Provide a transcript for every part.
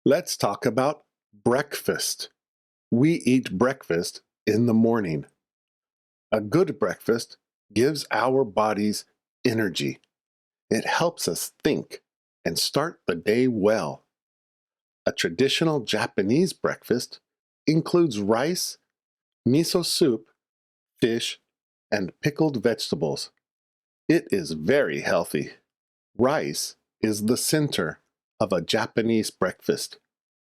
Let's talk about breakfast. We eat breakfast in the morning. A good breakfast gives our bodies energy. It helps us think and start the day well. A traditional Japanese breakfast includes rice, miso soup, fish, and pickled vegetables. It is very healthy. Rice is the center of a Japanese breakfast.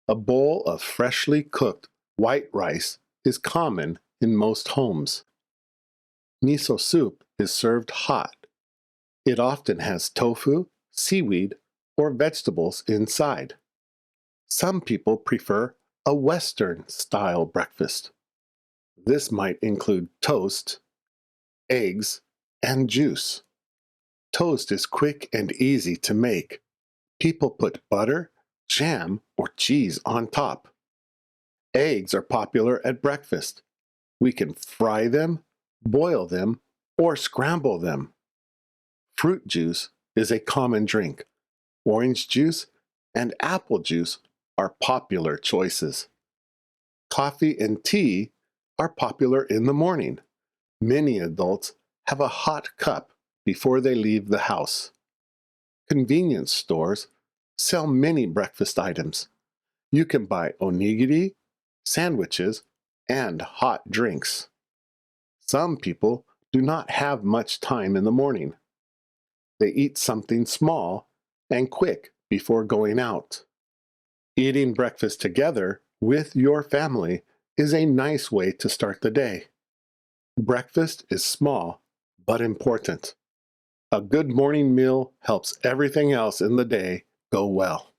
A bowl of freshly cooked white rice is common in most homes. Miso soup is served hot. It often has tofu, seaweed, or vegetables inside. Some people prefer a Western-style breakfast. This might include toast, eggs, and juice. Toast is quick and easy to make. People put butter, jam, or cheese on top. Eggs are popular at breakfast. We can fry them, boil them, or scramble them. Fruit juice is a common drink. Orange juice and apple juice are popular choices. Coffee and tea are popular in the morning. Many adults have a hot cup before they leave the house. Convenience stores sell many breakfast items. You can buy onigiri, sandwiches, and hot drinks. Some people do not have much time in the morning. They eat something small and quick before going out. Eating breakfast together with your family is a nice way to start the day. Breakfast is small but important. A good morning meal helps everything else in the day go well.